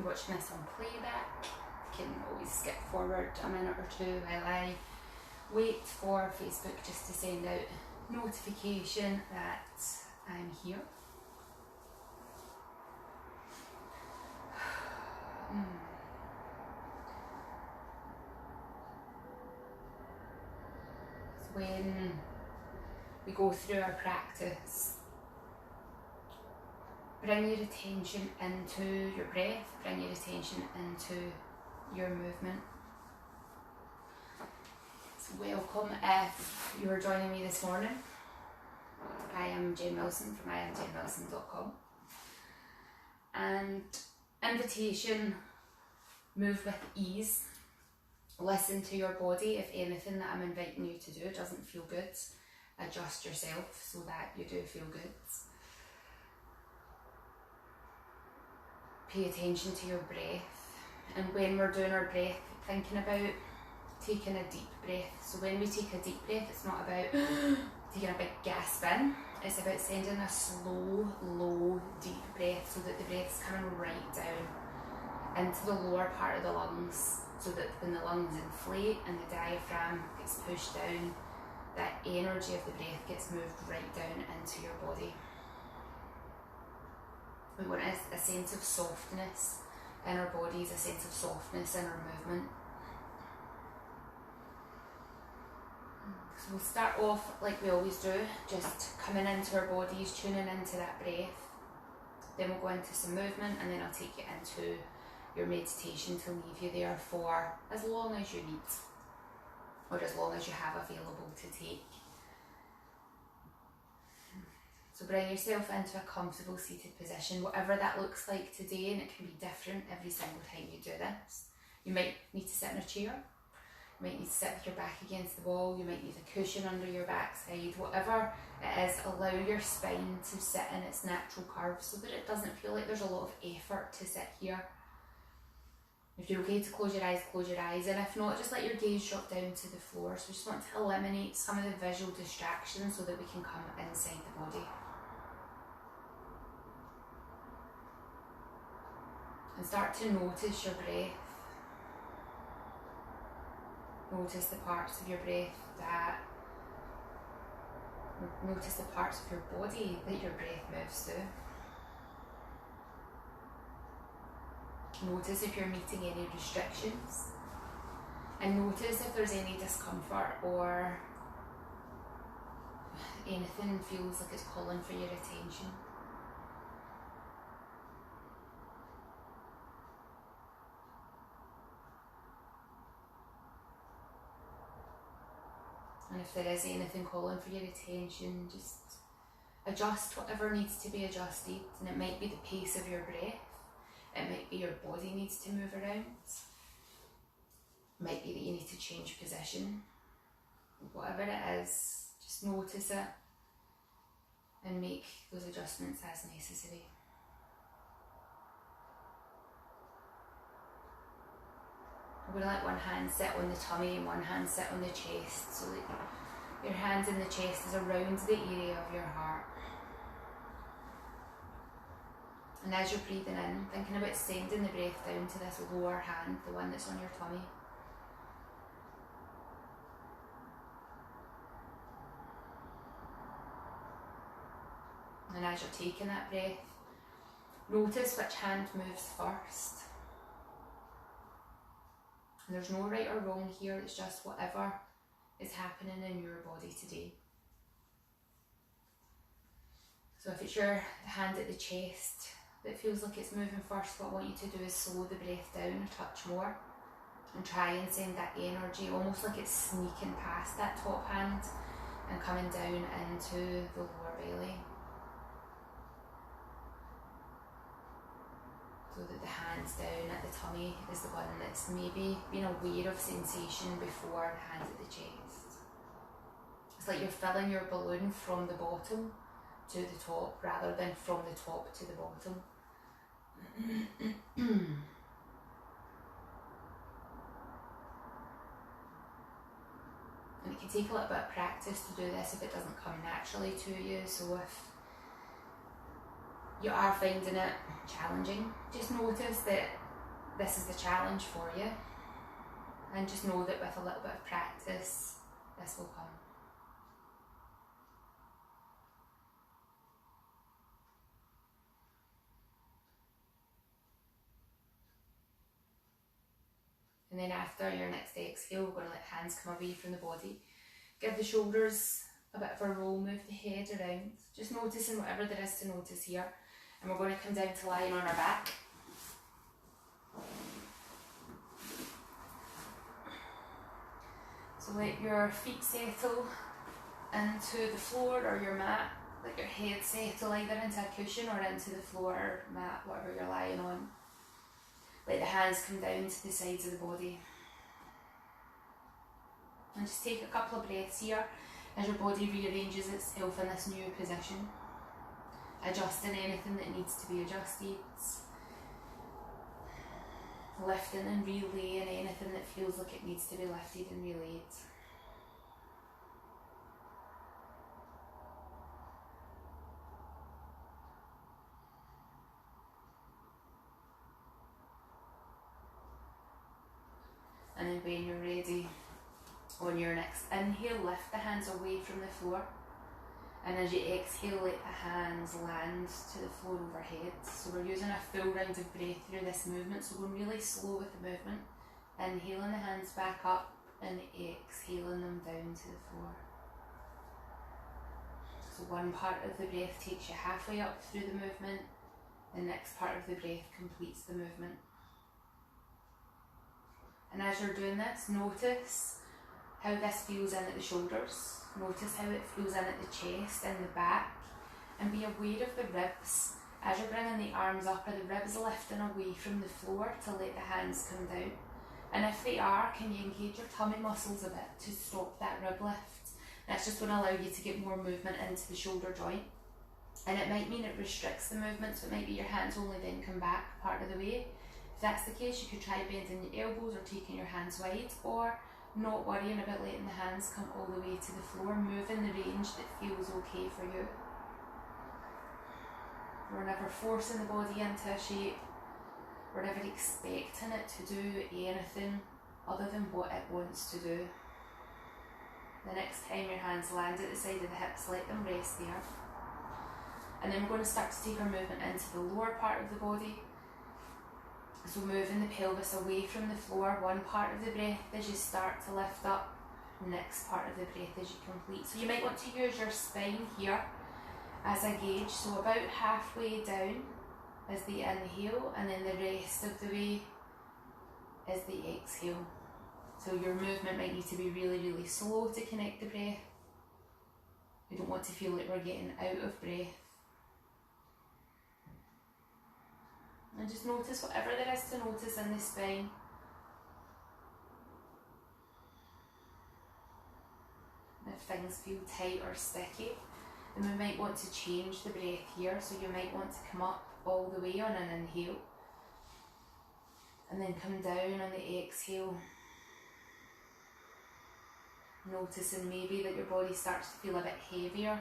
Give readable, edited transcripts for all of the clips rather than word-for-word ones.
you're watching this on playback, you can always skip forward a minute or two while I wait for Facebook just to send out notification that I'm here. So when we go through our practice, bring your attention into your breath, bring your attention into your movement. So welcome if you're joining me this morning. I am Jane Wilson from IamJaneWilson.com. And invitation, move with ease. Listen to your body. If anything that I'm inviting you to do doesn't feel good, adjust yourself so that you do feel good. Pay attention to your breath. And when we're doing our breath, thinking about taking a deep breath. So when we take a deep breath, it's not about taking a big gasp in. It's about sending a slow, low, deep breath so that the breath's coming right down into the lower part of the lungs, so that when the lungs inflate and the diaphragm gets pushed down, that energy of the breath gets moved right down into your body. We want a sense of softness in our bodies, a sense of softness in our movement. So we'll start off like we always do, just coming into our bodies, tuning into that breath. Then we'll go into some movement, and then I'll take you into your meditation to leave you there for as long as you need, or as long as you have available to take. So bring yourself into a comfortable seated position, whatever that looks like today, and it can be different every single time you do this. You might need to sit in a chair, you might need to sit with your back against the wall, you might need a cushion under your backside, whatever it is, allow your spine to sit in its natural curve so that it doesn't feel like there's a lot of effort to sit here. If you're okay to close your eyes, and if not, just let your gaze drop down to the floor. So we just want to eliminate some of the visual distractions so that we can come inside the body. And start to notice your breath. Notice the parts of your breath notice the parts of your body that your breath moves through. Notice if you're meeting any restrictions, and notice if there's any discomfort or anything feels like it's calling for your attention. And if there is anything calling for your attention, just adjust whatever needs to be adjusted. And it might be the pace of your breath, it might be your body needs to move around, it might be that you need to change position. Whatever it is, just notice it and make those adjustments as necessary. I'm going to let one hand sit on the tummy and one hand sit on the chest, so that your hands in the chest is around the area of your heart. And as you're breathing in, thinking about sending the breath down to this lower hand, the one that's on your tummy. And as you're taking that breath, notice which hand moves first. And there's no right or wrong here, it's just whatever is happening in your body today. So if it's your hand at the chest that feels like it's moving first, what I want you to do is slow the breath down a touch more and try and send that energy almost like it's sneaking past that top hand and coming down into the lower belly, so that the hands down at the tummy is the one that's maybe been aware of sensation before the hand at the chest. It's like you're filling your balloon from the bottom to the top rather than from the top to the bottom. And it can take a little bit of practice to do this if it doesn't come naturally to you. So if you are finding it challenging, just notice that this is the challenge for you, and just know that with a little bit of practice, this will come. And then after your next exhale, we're going to let hands come away from the body. Give the shoulders a bit of a roll, move the head around. Just noticing whatever there is to notice here. And we're going to come down to lying on our back. So let your feet settle into the floor or your mat. Let your head settle either into a cushion or into the floor, mat, whatever you're lying on. Let the hands come down to the sides of the body. And just take a couple of breaths here as your body rearranges itself in this new position. Adjusting anything that needs to be adjusted. Lifting and relaying anything that feels like it needs to be lifted and relayed. And then when you're ready, on your next inhale, lift the hands away from the floor. And as you exhale, let the hands land to the floor overhead. So we're using a full round of breath through this movement, so going really slow with the movement. Inhaling the hands back up and exhaling them down to the floor. So one part of the breath takes you halfway up through the movement, the next part of the breath completes the movement. And as you're doing this, notice how this feels in at the shoulders. Notice how it feels in at the chest and the back. And be aware of the ribs. As you're bringing the arms up, are the ribs lifting away from the floor to let the hands come down? And if they are, can you engage your tummy muscles a bit to stop that rib lift? That's just going to allow you to get more movement into the shoulder joint. And it might mean it restricts the movement, so it might be your hands only then come back part of the way. If that's the case, you could try bending your elbows or taking your hands wide, or not worrying about letting the hands come all the way to the floor, moving the range that feels okay for you. We're never forcing the body into a shape. We're never expecting it to do anything other than what it wants to do. The next time your hands land at the side of the hips, let them rest there. And then we're going to start to take our movement into the lower part of the body. So moving the pelvis away from the floor, one part of the breath as you start to lift up, next part of the breath as you complete. So you might want to use your spine here as a gauge, so about halfway down is the inhale, and then the rest of the way is the exhale. So your movement might need to be really, really slow to connect the breath. We don't want to feel like we're getting out of breath. And just notice whatever there is to notice in the spine. And if things feel tight or sticky, then we might want to change the breath here. So you might want to come up all the way on an inhale, and then come down on the exhale. Noticing maybe that your body starts to feel a bit heavier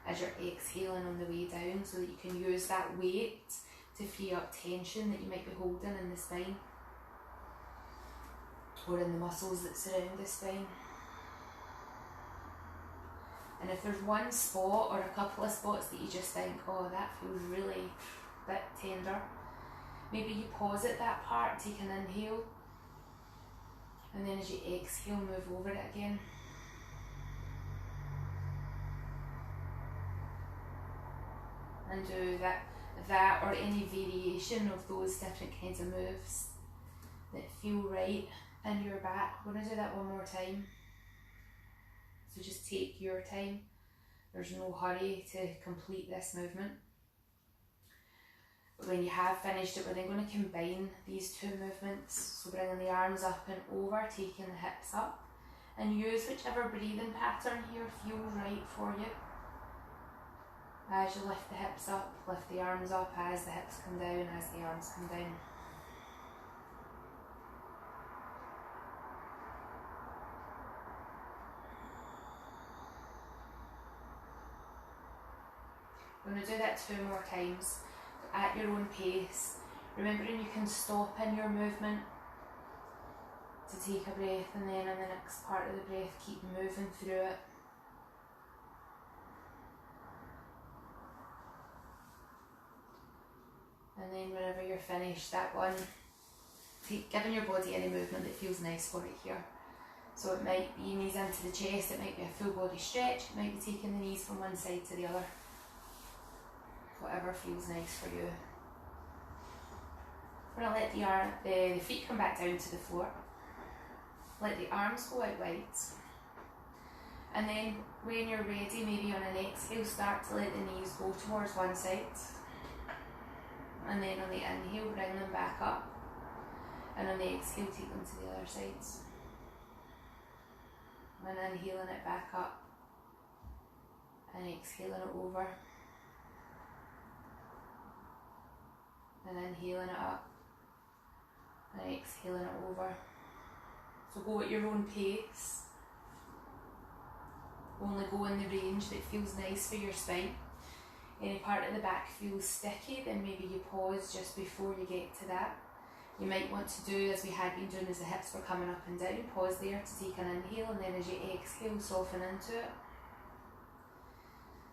as you're exhaling on the way down, so that you can use that weight to free up tension that you might be holding in the spine or in the muscles that surround the spine. And if there's one spot or a couple of spots that you just think, oh, that feels really a bit tender, maybe you pause at that part, take an inhale, and then as you exhale, move over it again. And do that or any variation of those different kinds of moves that feel right in your back. We're going to do that one more time. So just take your time. There's no hurry to complete this movement. But when you have finished it, we're then going to combine these two movements. So bringing the arms up and over, taking the hips up, and use whichever breathing pattern here feels right for you. As you lift the hips up, lift the arms up as the hips come down, as the arms come down. We're going to do that 2 more times at your own pace. Remembering you can stop in your movement to take a breath, and then in the next part of the breath keep moving through it. And then whenever you're finished, that one, giving your body any movement that feels nice for it here. So it might be knees into the chest, it might be a full body stretch, it might be taking the knees from one side to the other. Whatever feels nice for you. We're going to let the feet come back down to the floor. Let the arms go out wide. And then when you're ready, maybe on an exhale, start to let the knees go towards one side. And then on the inhale, bring them back up. And on the exhale, take them to the other sides. And inhaling it back up. And exhaling it over. And inhaling it up. And exhaling it over. So go at your own pace. Only go in the range that feels nice for your spine. Any part of the back feels sticky, then maybe you pause just before you get to that. You might want to do, as we had been doing as the hips were coming up and down, pause there to take an inhale, and then as you exhale, soften into it.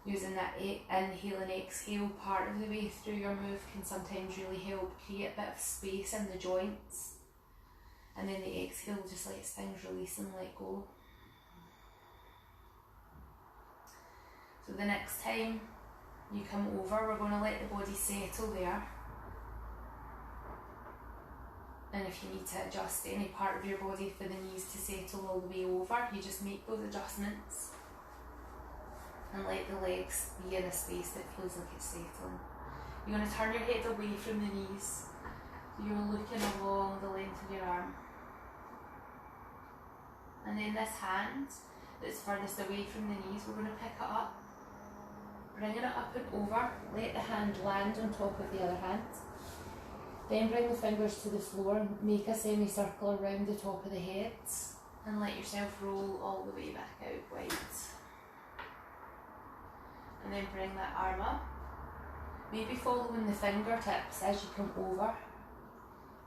Using that inhale and exhale part of the way through your move can sometimes really help create a bit of space in the joints. And then the exhale just lets things release and let go. So the next time you come over, we're going to let the body settle there. And if you need to adjust any part of your body for the knees to settle all the way over, you just make those adjustments. And let the legs be in a space that feels like it's settling. You're going to turn your head away from the knees. So you're looking along the length of your arm. And then this hand that's furthest away from the knees, we're going to pick it up. Bringing it up and over, let the hand land on top of the other hand. Then bring the fingers to the floor and make a semicircle around the top of the head. And let yourself roll all the way back out wide. And then bring that arm up. Maybe following the fingertips as you come over.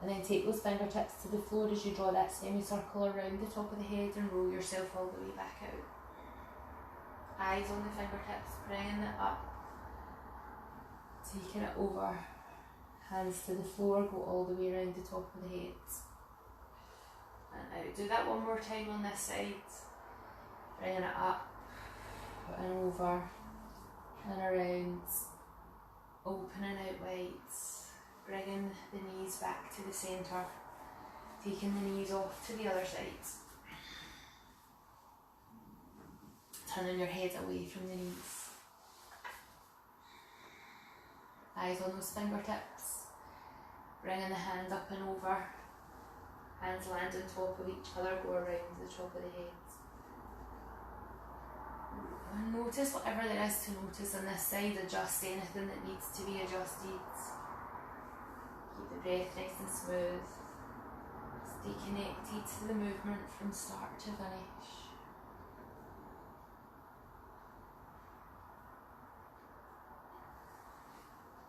And then take those fingertips to the floor as you draw that semicircle around the top of the head and roll yourself all the way back out. Eyes on the fingertips, bringing it up. Taking it over. Hands to the floor, go all the way around the top of the head. And out. Do that one more time on this side. Bringing it up and over and around. Opening out wide. Bringing the knees back to the centre. Taking the knees off to the other side. Turning your head away from the knees. Eyes on those fingertips. Bringing the hand up and over. Hands land on top of each other, go around the top of the head. And notice whatever there is to notice on this side, adjust anything that needs to be adjusted. Keep the breath nice and smooth. Stay connected to the movement from start to finish.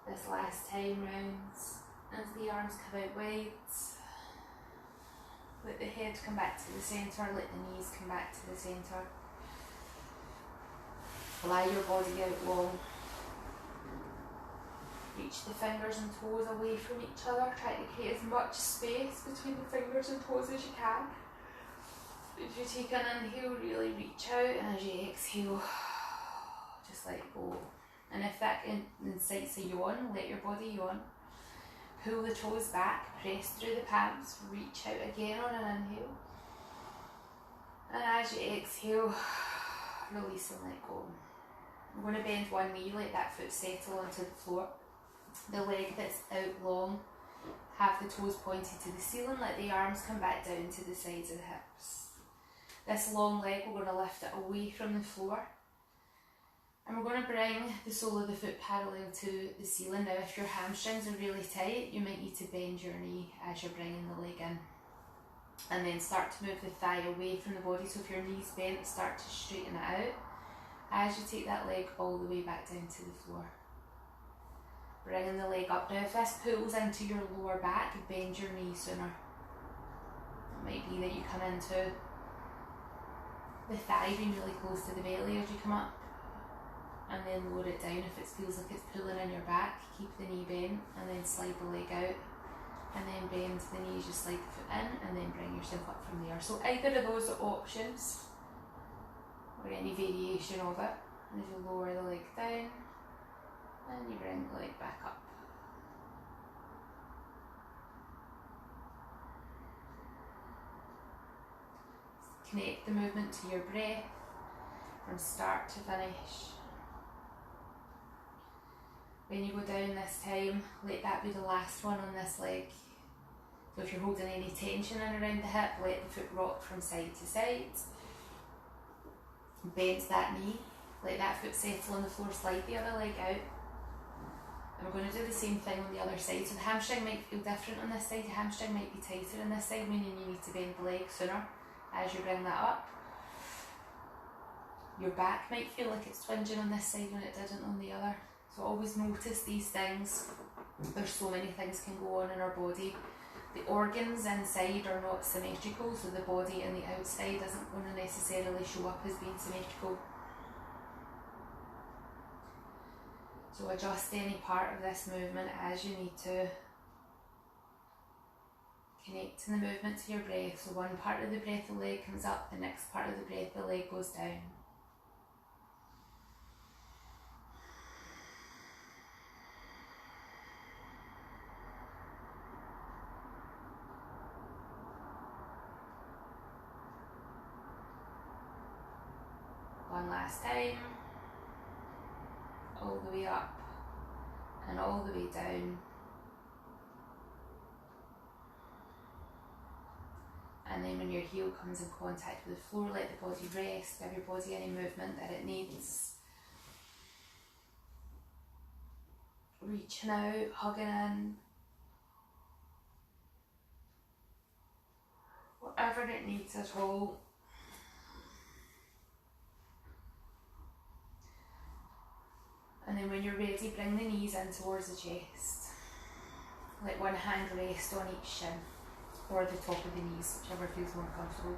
This last time round, as the arms come out wide, let the head come back to the centre, let the knees come back to the centre. Lie your body out long. Reach the fingers and toes away from each other. Try to create as much space between the fingers and toes as you can. If you take an inhale, really reach out, and as you exhale, just let go. And if that incites a yawn, let your body yawn. Pull the toes back, press through the palms, reach out again on an inhale. And as you exhale, release and let go. I'm going to bend one knee, let that foot settle onto the floor. The leg that's out long, have the toes pointed to the ceiling, let the arms come back down to the sides of the hips. This long leg, we're going to lift it away from the floor. And we're going to bring the sole of the foot parallel to the ceiling. Now if your hamstrings are really tight, you might need to bend your knee as you're bringing the leg in. And then start to move the thigh away from the body. So if your knee's bent, start to straighten it out as you take that leg all the way back down to the floor. Bringing the leg up. Now if this pulls into your lower back, bend your knee sooner. It might be that you come into the thigh being really close to the belly as you come up, and then lower it down. If it feels like it's pulling in your back, keep the knee bent and then slide the leg out, and then bend the knee as you slide the foot in, and then bring yourself up from there. So either of those are options, or any variation of it. And if you lower the leg down, and you bring the leg back up. Connect the movement to your breath from start to finish. When you go down this time, let that be the last one on this leg. So if you're holding any tension in around the hip, let the foot rock from side to side. Bend that knee, let that foot settle on the floor, slide the other leg out. And we're going to do the same thing on the other side. So the hamstring might feel different on this side, the hamstring might be tighter on this side, meaning you need to bend the leg sooner as you bring that up. Your back might feel like it's twinging on this side when it didn't on the other. So always notice these things. There's so many things can go on in our body. The organs inside are not symmetrical, so the body and the outside isn't going to necessarily show up as being symmetrical. So adjust any part of this movement as you need to. Connect to the movement to your breath. So one part of the breath, the leg comes up, the next part of the breath, the leg goes down. One last time. All the way up and all the way down. And then when your heel comes in contact with the floor, let the body rest, give your body any movement that it needs. Reaching out, hugging in. Whatever it needs at all. And then when you're ready, bring the knees in towards the chest. Let one hand rest on each shin, or the top of the knees, whichever feels more comfortable.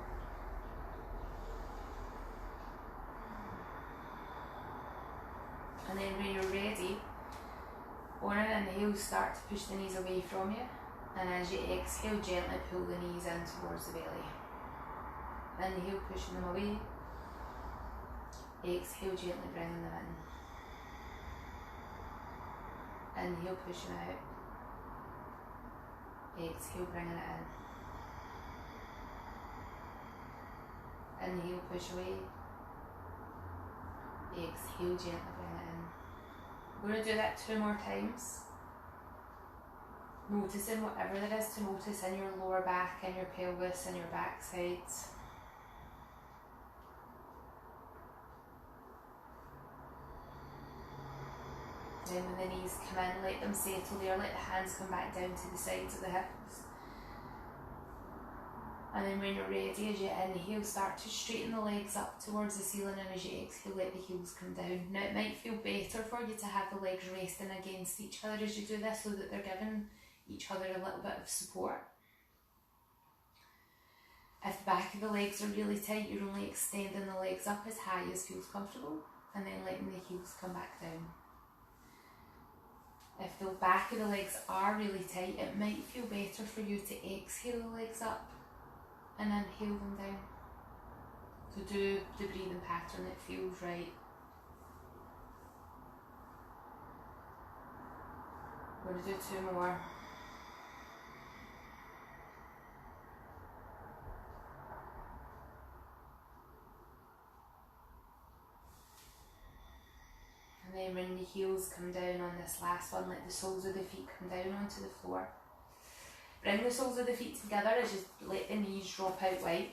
And then when you're ready, on an inhale, start to push the knees away from you, and as you exhale, gently pull the knees in towards the belly. Inhale, pushing them away. Exhale, gently bringing them in. Inhale, pushing out. Exhale, bringing it in. Inhale, push away. Exhale, gently bring it in. We're going to do that 2 more times. Noticing whatever there is to notice in your lower back, in your pelvis, in your backside. Then when the knees come in, let them settle there, let the hands come back down to the sides of the hips. And then when you're ready, as you inhale, start to straighten the legs up towards the ceiling, and as you exhale, let the heels come down. Now it might feel better for you to have the legs resting against each other as you do this, so that they're giving each other a little bit of support. If the back of the legs are really tight, you're only extending the legs up as high as feels comfortable, and then letting the heels come back down. If the back of the legs are really tight, it might feel better for you to exhale the legs up and inhale them down. So do the breathing pattern that feels right. We're going to do 2 more. And then when the heels come down on this last one, let the soles of the feet come down onto the floor. Bring the soles of the feet together as you let the knees drop out wide.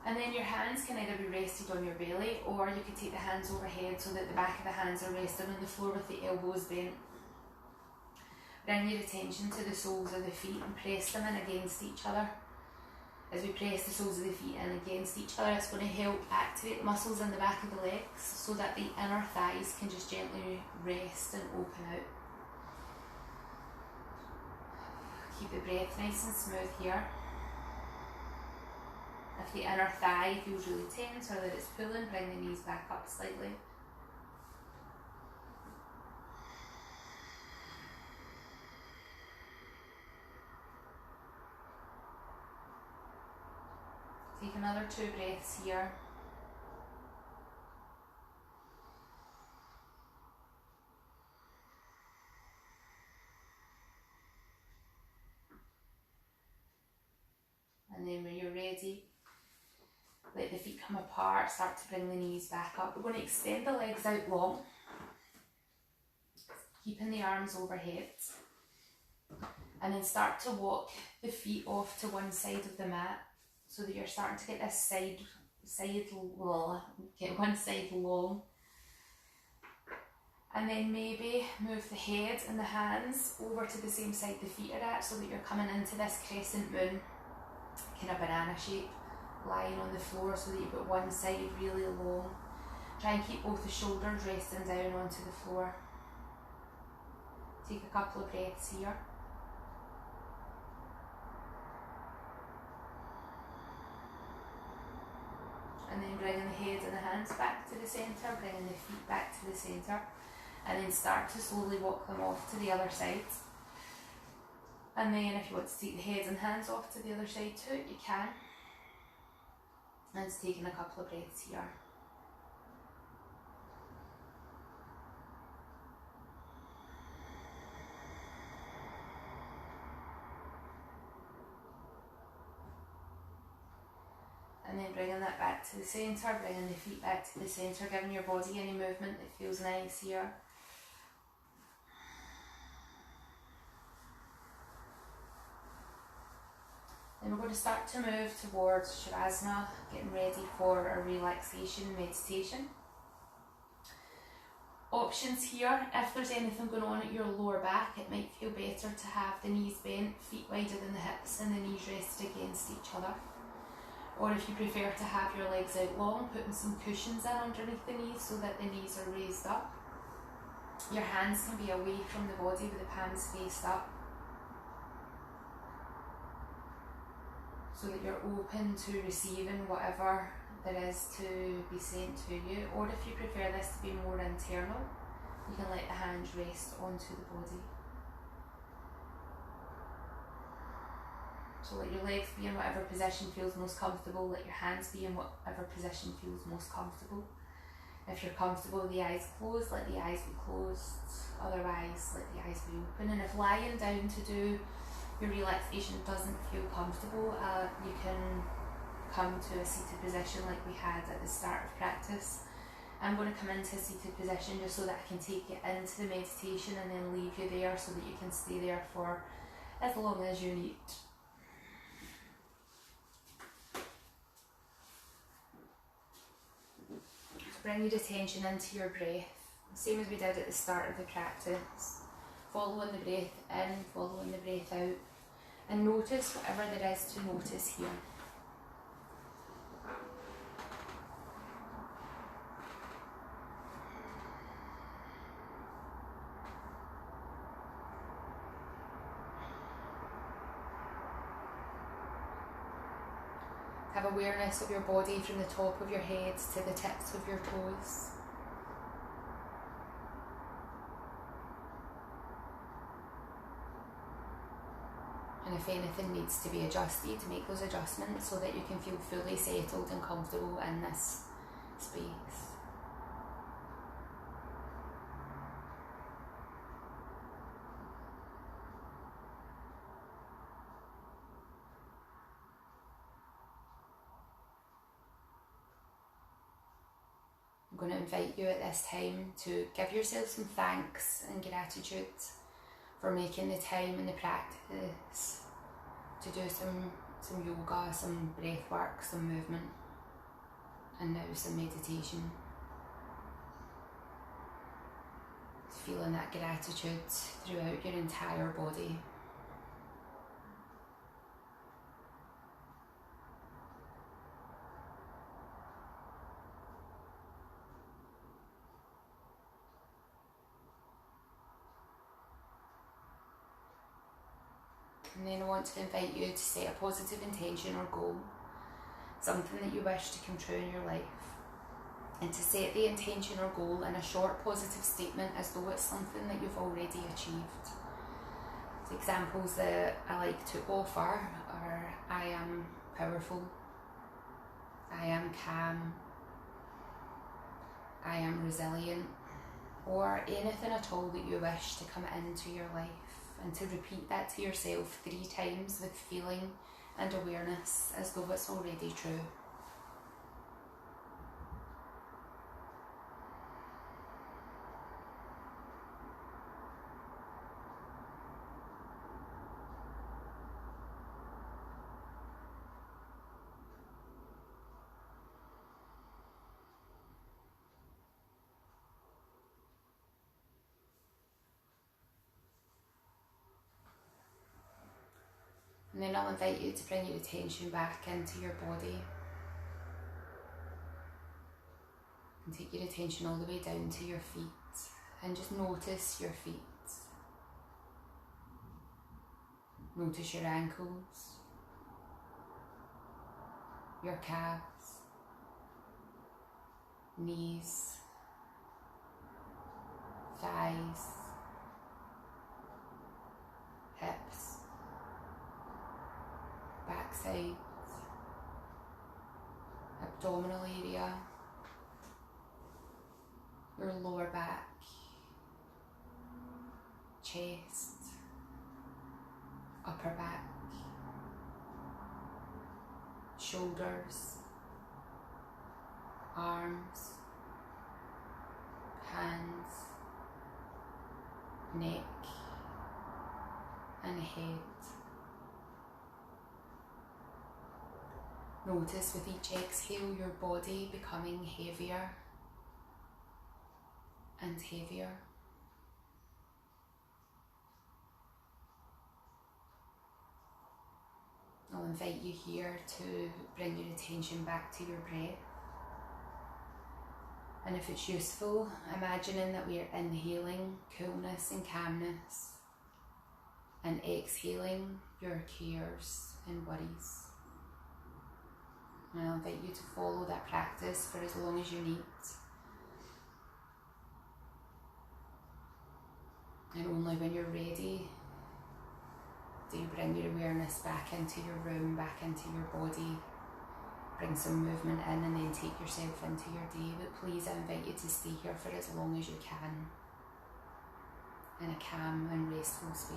And then your hands can either be rested on your belly, or you can take the hands overhead so that the back of the hands are resting on the floor with the elbows bent. Bring your attention to the soles of the feet and press them in against each other. As we press the soles of the feet in against each other, it's going to help activate the muscles in the back of the legs so that the inner thighs can just gently rest and open out. Keep the breath nice and smooth here. If the inner thigh feels really tense or that it's pulling, bring the knees back up slightly. Take another 2 breaths here. And then when you're ready, let the feet come apart, start to bring the knees back up. We're going to extend the legs out long, keeping the arms overhead. And then start to walk the feet off to one side of the mat so that you're starting to get this get one side long. And then maybe move the head and the hands over to the same side the feet are at so that you're coming into this crescent moon, kind of banana shape, lying on the floor so that you've got one side really long. Try and keep both the shoulders resting down onto the floor. Take a couple of breaths here. And then bringing the head and the hands back to the centre, bringing the feet back to the centre, and then start to slowly walk them off to the other side. And then if you want to take the head and hands off to the other side too, you can. And just taking a couple of breaths here. And then bringing that back to the centre, bringing the feet back to the centre, giving your body any movement that feels nice here. Then we're going to start to move towards Shavasana, getting ready for a relaxation meditation. Options here, if there's anything going on at your lower back, it might feel better to have the knees bent, feet wider than the hips, and the knees rested against each other. Or if you prefer to have your legs out long, putting some cushions in underneath the knees so that the knees are raised up. Your hands can be away from the body with the palms faced up, so that you're open to receiving whatever there is to be sent to you. Or if you prefer this to be more internal, you can let the hands rest onto the body. So let your legs be in whatever position feels most comfortable, let your hands be in whatever position feels most comfortable. If you're comfortable with the eyes closed, let the eyes be closed, otherwise let the eyes be open. And if lying down to do your relaxation doesn't feel comfortable, you can come to a seated position like we had at the start of practice. I'm going to come into a seated position just so that I can take you into the meditation and then leave you there so that you can stay there for as long as you need. Bring your attention into your breath, same as we did at the start of the practice. Following the breath in, following the breath out, and notice whatever there is to notice here. Have awareness of your body from the top of your head to the tips of your toes. And if anything needs to be adjusted, make those adjustments so that you can feel fully settled and comfortable in this space. I'm going to invite you at this time to give yourself some thanks and gratitude for making the time and the practice to do some yoga, some breath work, some movement, and now some meditation. Feeling that gratitude throughout your entire body. And then I want to invite you to set a positive intention or goal, something that you wish to come true in your life. And to set the intention or goal in a short positive statement as though it's something that you've already achieved. The examples that I like to offer are: I am powerful, I am calm, I am resilient, or anything at all that you wish to come into your life. And to repeat that to yourself 3 times with feeling and awareness as though it's already true. And then I'll invite you to bring your attention back into your body. And take your attention all the way down to your feet. And just notice your feet. Notice your ankles, your calves, knees, thighs, hips, backsides, abdominal area, your lower back, chest, upper back, shoulders, arms, hands, neck and head. Notice with each exhale your body becoming heavier and heavier. I'll invite you here to bring your attention back to your breath. And if it's useful, imagining that we're inhaling coolness and calmness and exhaling your cares and worries. And I'll invite you to follow that practice for as long as you need. And only when you're ready do you bring your awareness back into your room, back into your body. Bring some movement in and then take yourself into your day. But please, I invite you to stay here for as long as you can in a calm and restful space.